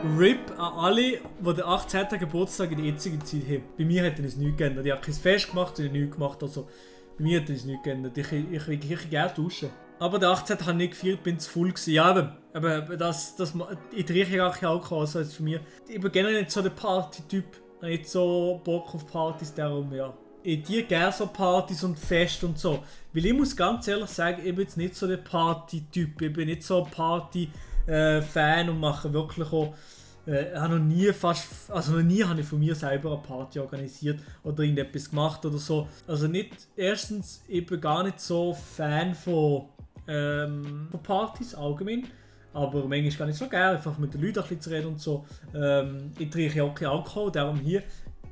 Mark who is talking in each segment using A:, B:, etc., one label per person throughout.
A: RIP an alle, die den 18. Geburtstag in der jetzigen Zeit haben. Bei mir hat es nichts geändert. Ich habe kein Fest gemacht und nichts gemacht. Also, bei mir hat es nichts geändert. Ich will gerne duschen. Aber der 18. habe ich nicht gefeiert, bin zu voll gewesen. Ja, aber das, ich trinke gar keinen Alkohol. Also jetzt für mich. Ich bin generell nicht so der Party-Typ. Ich habe nicht so Bock auf Partys, darum ja. Ich gehe gerne so Partys und Fest und so. Weil ich muss ganz ehrlich sagen, ich bin jetzt nicht so der Party-Typ. Ich bin nicht so ein Party-Fan und mache wirklich auch. Habe noch nie habe ich von mir selber eine Party organisiert oder irgendetwas gemacht oder so. Also nicht, erstens, ich bin gar nicht so Fan von Partys allgemein. Aber manchmal gar nicht so gerne, einfach mit den Leuten ein bisschen zu reden und so. Ich trinke auch keinen Alkohol, darum hier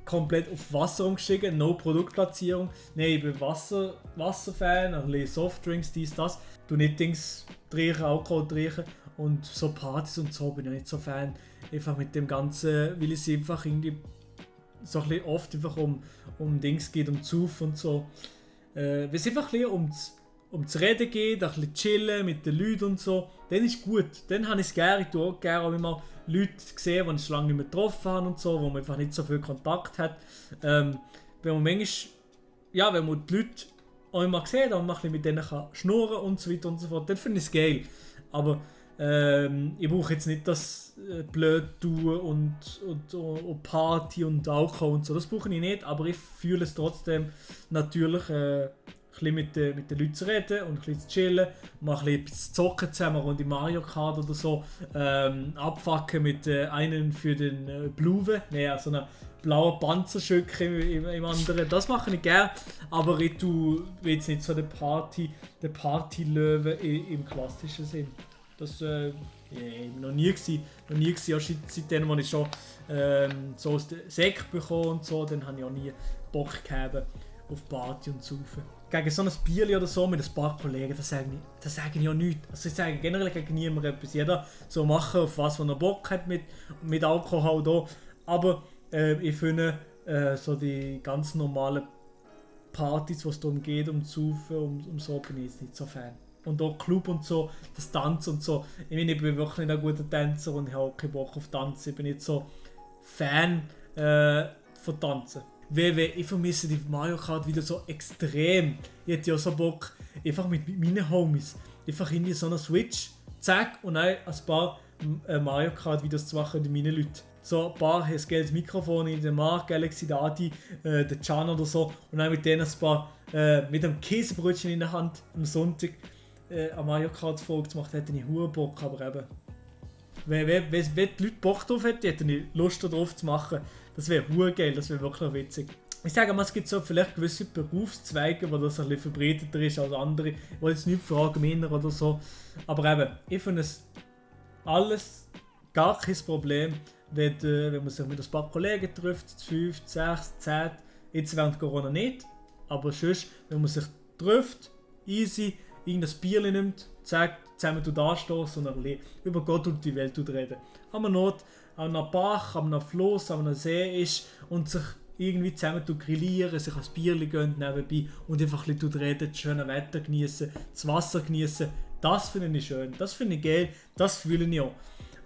A: komplett auf Wasser umgestiegen, no Produktplatzierung. Nein, ich bin Wasserfan, ein bisschen Softdrinks, dies, das. Du nicht Alkohol trinken und so Partys und so bin ich nicht so Fan. Einfach mit dem Ganzen, weil es einfach irgendwie so ein bisschen oft einfach um Dings geht, um Zuf und so. Wenn es einfach ein bisschen ums Reden geht, ein bisschen chillen mit den Leuten und so, dann ist gut. Dann habe ich es gerne. Ich tue auch gerne auch immer Leute gesehen, die ich schon lange nicht mehr getroffen habe und so, wo man einfach nicht so viel Kontakt hat. Wenn man manchmal, ja, wenn man die Leute auch immer sieht und man ein bisschen mit denen kann schnurren und so weiter und so fort, dann finde ich es geil. Aber ich brauche jetzt nicht das blöd tun und Party und Alkohol und so, das brauche ich nicht, aber ich fühle es trotzdem natürlich ein bisschen mit den Leuten zu reden und ein bisschen zu chillen, mal ein bisschen zu zocken zusammen, rund in Mario Kart oder so, abfucken mit einem für den Bluwe, so einen blauen Panzerstück im anderen, das mache ich gerne, aber ich tue jetzt nicht so den Party-Löwe im klassischen Sinn. Das war noch nie gewesen, auch seitdem, als ich schon so aus der Sekt bekommen und so, dann habe ich auch nie Bock gehabt auf Party und Saufen. Gegen so ein Bierli oder so mit ein paar Kollegen, das sage ich auch nichts. Also ich sage generell gegen niemanden etwas. Jeder so machen, auf was er Bock hat mit Alkohol da. Aber ich finde so die ganz normalen Partys, wo es darum geht, um zu saufen, um so, bin ich jetzt nicht so Fan. Und auch Club und so, das Tanzen und so. Ich meine, ich bin wirklich nicht ein guter Tänzer und ich habe auch keinen Bock auf Tanzen. Ich bin nicht so Fan von Tanzen. Ich vermisse die Mario Kart wieder so extrem. Ich hätte ja so Bock, einfach mit meinen Homies, einfach in so einer Switch, zack, und dann ein paar Mario Kart Videos zu machen mit meinen Leuten. So ein paar haben ein geiles Mikrofon in der Mark, Galaxy, der Adi, der Can oder so, und dann mit denen ein paar mit einem Käsebrötchen in der Hand am Sonntag eine Mario Kart Folge zu machen, hätte ich verdammt Bock, aber eben. Wenn die Leute Bock drauf hätten, hätte ich Lust darauf zu machen. Das wäre verdammt geil, das wäre wirklich witzig. Ich sage mal, es gibt so vielleicht gewisse Berufszweige, wo das ein bisschen verbreiteter ist als andere. Ich will jetzt nicht fragen, Männer oder so. Aber eben, ich finde es alles gar kein Problem, wenn man sich mit ein paar Kollegen trifft, 5, 6, 10, jetzt während Corona nicht. Aber sonst, wenn man sich trifft, easy, irgendein Bierchen nimmt, sagt, zusammen da stehst und ein bisschen über Gott und die Welt reden. Am Not, an einem Bach, an einem Fluss, an einem See ist und sich irgendwie zusammen grillieren, sich ein Bierchen gönnen nebenbei und einfach ein bisschen reden, das schöne Wetter genießen, das Wasser genießen. Das finde ich schön, das finde ich geil, das fühle ich auch.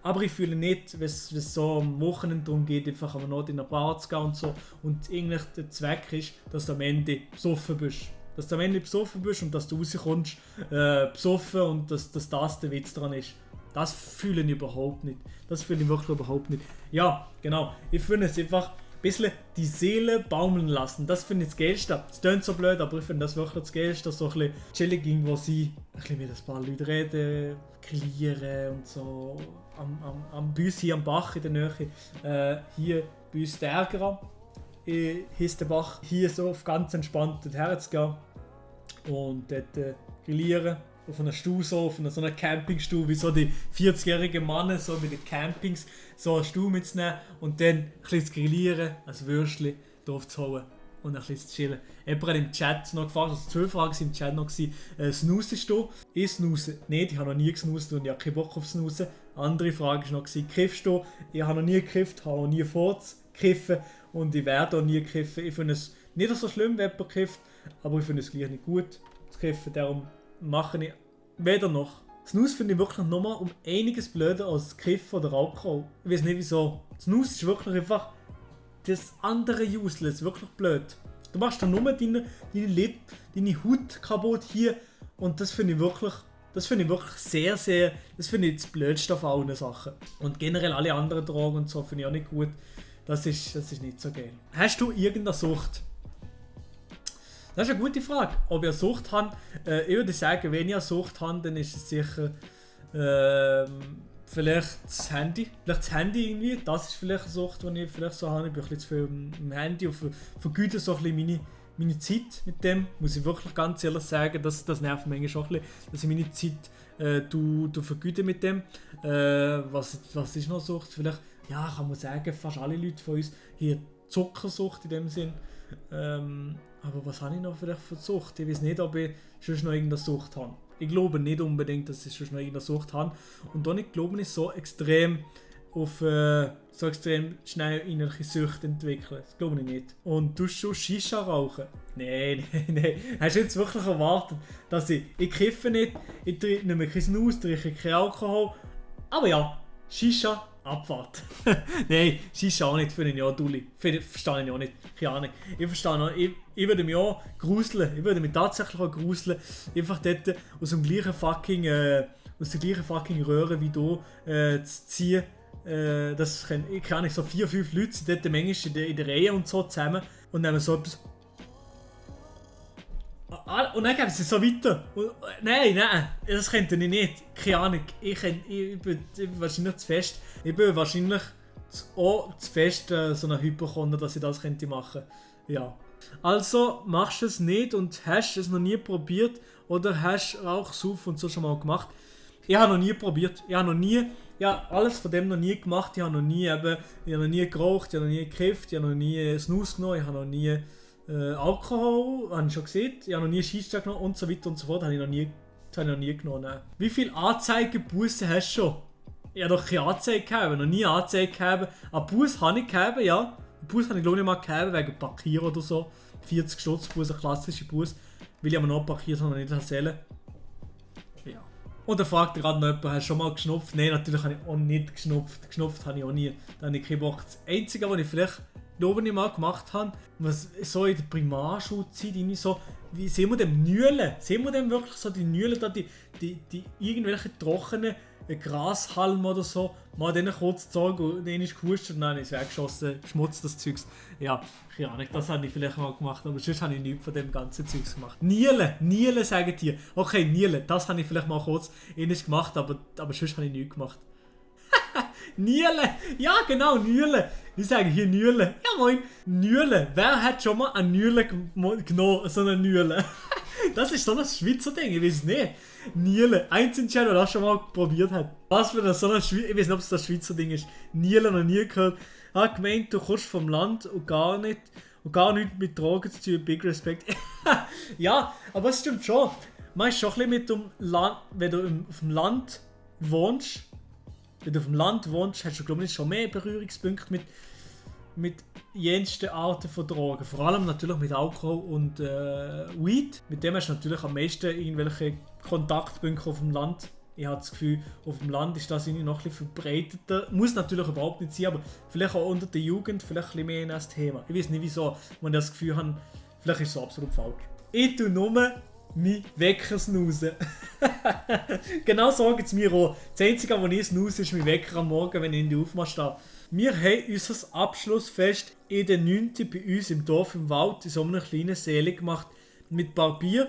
A: Aber ich fühle nicht, wenn es so am Wochenende darum geht, einfach am Not in eine Bar zu gehen und so und eigentlich der Zweck ist, dass du am Ende besoffen bist. Dass du am Ende besoffen bist und dass du rauskommst besoffen und dass das der Witz dran ist. Das fühle ich überhaupt nicht. Das fühle ich wirklich überhaupt nicht. Ja, genau. Ich finde es einfach ein bisschen die Seele baumeln lassen. Das finde ich das Geilste. Es klingt so blöd, aber ich finde das wirklich das Geilste. So ein bisschen chillig irgendwo sein, ein bisschen mit ein paar Leuten reden, grillieren und so. Bei uns hier am Bach in der Nähe. Hier bei uns der Ärgerer. Hieß der Bach, hier so auf ganz entspannt herzugehen und dort grillieren auf einer Stuhl, so auf so einer Campingstuhl, wie so die 40-jährigen Männer so mit den Campings, so einen Stuhl mitzunehmen und dann ein bisschen zu grillieren, ein Würstchen drauf zu holen und ein bisschen zu chillen. Jemand hat im Chat noch gefragt, also 2 Fragen im Chat noch gewesen, snusest du? Ich snuse nicht, ich habe noch nie gesnust und ich habe keinen Bock auf Snusen. Andere Frage war noch, kiffst du? Ich habe noch nie gekifft, habe noch nie vor zu kiffen. Und ich werde auch nie kiffen. Ich finde es nicht so schlimm, wenn jemand kifft, aber ich finde es gleich nicht gut zu kiffen. Darum mache ich weder noch. Snus finde ich wirklich nochmal um einiges blöder als Kiffen oder Alkohol. Ich weiß nicht wieso. Snus ist wirklich einfach das andere useless, wirklich blöd. Du machst dann nur deine Lippe, deine Haut kaputt hier und das finde ich wirklich sehr, sehr, das finde ich das Blödste auf allen Sachen. Und generell alle anderen Drogen und so finde ich auch nicht gut. Das ist nicht so geil. Hast du irgendeine Sucht? Das ist eine gute Frage. Ob ich eine Sucht habe? Ich würde sagen, wenn ich eine Sucht habe, dann ist es sicher vielleicht das Handy. Vielleicht das Handy irgendwie. Das ist vielleicht eine Sucht, die ich vielleicht so habe. Ich bin ein bisschen zu viel am Handy und vergüte so ein bisschen meine Zeit mit dem. Muss ich wirklich ganz ehrlich sagen. Das nervt mich manchmal auch ein bisschen, dass ich meine Zeit vergüte mit dem. Was ist noch Sucht? Vielleicht, ja, kann man sagen, fast alle Leute von uns hier Zuckersucht in dem Sinn. Aber was habe ich noch vielleicht für Sucht? Ich weiß nicht, ob ich schon noch irgendeine Sucht habe. Ich glaube nicht unbedingt, dass ich schon noch irgendeine Sucht habe. Und auch nicht glaube ich so extrem schnell innerliche Süchte entwickeln. Das glaube ich nicht. Und du schon Shisha rauchen? Nein. Hast du jetzt wirklich erwartet, dass ich kiffe nicht, ich nehme keinen Snus, trinke keinen Alkohol. Aber ja, Shisha, Abfahrt. Nein, Shisha auch nicht, finde ich auch dulli. Verstehe ich auch nicht. Keine Ahnung. Ich würde mich auch gruseln. Ich würde mich tatsächlich auch gruseln. Einfach dort aus der gleichen fucking Röhre wie du zu ziehen. Ich kann nicht so 4-5 Leute sind dort manchmal in der Reihe und so zusammen und nehmen so etwas. Und dann geben sie so weiter. Und, nein, das könnte ich nicht. Keine Ahnung. Ich bin wahrscheinlich zu fest. Ich bin wahrscheinlich zu fest so ein Hypochonder, dass ich das könnte machen. Ja. Also machst du es nicht und hast es noch nie probiert oder hast auch Sauf und so schon mal gemacht. Ich habe noch nie probiert. Ich habe alles von dem noch nie gemacht. Ich habe noch nie geraucht, ich habe noch nie gekifft, ich habe noch nie Snus genommen, ich habe noch nie Alkohol, habe ich schon gesehen, ich habe noch nie Shisha genommen und so weiter und so fort, das habe ich noch nie genommen. Nein. Wie viele Anzeigebussen hast du schon? Ich habe doch keine Anzeige gegeben, noch nie Anzeige gegeben. Eine Busse habe ich gegeben, ja. Eine Busse habe ich glaube ich mal gegeben, wegen Parkieren oder so. 40 Stutz Busse, eine klassische Busse. Weil ich aber noch parkiert habe und nicht erzählen. Ja. Und dann fragt gerade noch jemand, hast du schon mal geschnupft? Nein, natürlich habe ich auch nicht geschnupft. Geschnupft habe ich auch nie. Da habe ich keinen Bock. Das Einzige, was ich vielleicht glaube ich mal gemacht habe, was so in der Primarschulzeit irgendwie so, wie sehen wir dem Nühlen? Sehen wir dem wirklich so die Nühlen da, die irgendwelche trockenen Grashalme oder so, mal denen kurz gezogen und denen ist gehustet und dann ist es weggeschossen, Schmutz, das Zeugs. Ja, keine Ahnung, das habe ich vielleicht mal gemacht, aber sonst habe ich nichts von dem ganzen Zeugs gemacht. Nühlen sagen die. Okay, Nühlen, das habe ich vielleicht mal kurz gemacht, aber sonst habe ich nichts gemacht. Nühlen! Ja, genau, Nühlen! Ich sage hier Nühlen. Ja, moin! Nühlen! Wer hat schon mal eine Nühle genommen? So eine Nühle? Das ist so ein Schweizer Ding, ich weiß nicht. Nühlen. Einzelne, der das schon mal probiert hat. Was für so ein Schweizer. Ich weiß nicht, ob es das Schweizer Ding ist. Nühlen noch nie gehört. Ich habe gemeint, du kommst vom Land und gar nicht mit Drogen zu tun. Big Respect. Ja, aber es stimmt schon. Man ist schon ein bisschen mit dem Land, wenn du auf dem Land wohnst. Wenn du auf dem Land wohnst, hast du glaube ich schon mehr Berührungspunkte mit jensten Arten von Drogen. Vor allem natürlich mit Alkohol und Weed. Mit dem hast du natürlich am meisten irgendwelche Kontaktpunkte auf dem Land. Ich habe das Gefühl, auf dem Land ist das irgendwie noch ein bisschen verbreiteter. Muss natürlich überhaupt nicht sein, aber vielleicht auch unter der Jugend vielleicht ein bisschen mehr in das Thema. Ich weiß nicht wieso, wenn ich das Gefühl habe, vielleicht ist es so absolut falsch. Ich tue nur mein Wecker snoosen. Genau so geht es mir auch. Das Einzige, was ich snooze, ist mein Wecker am Morgen, wenn ich in die Aufmache stehe. Wir haben unser Abschlussfest in der 9. bei uns im Dorf im Wald in so einer kleinen Säle gemacht. Mit Barbier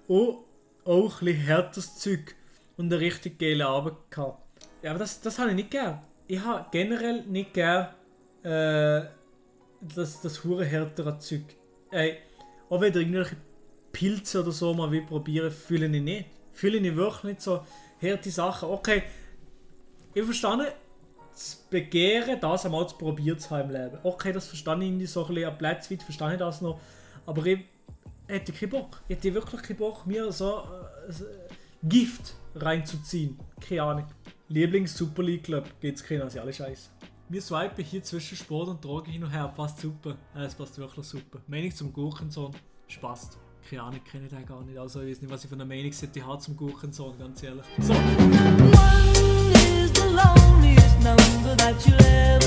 A: und auch ein bisschen härteres Zeug. Und eine richtig geile Abend gehabt. Ja, aber das habe ich nicht gern. Ich habe generell nicht gern das hure härtere Zeug. Auch wenn irgendwelche Pilze oder so mal probieren, fühle ich nicht. Fühle ich wirklich nicht so harte Sachen. Okay, ich verstehe das Begehren, das einmal zu probieren zu haben im Leben. Okay, das verstehe ich irgendwie so ein bisschen, an Plätzen weit verstehe ich das noch. Aber ich hätte keinen Bock. Ich hätte wirklich keinen Bock, mir so Gift reinzuziehen. Keine Ahnung. Lieblings-Super League Club geht's keinen, also alle Scheiße. Wir swipen hier zwischen Sport und Drogen hin und her, passt super. Es passt wirklich super. Meinung zum Gurkensohn, passt. keine Ahnung, kenne ich den gar nicht. Also ich weiß nicht, was ich für eine Meinung sollte haben zum Gurkensong, ganz ehrlich. So.
B: One is the loneliest number that you'll ever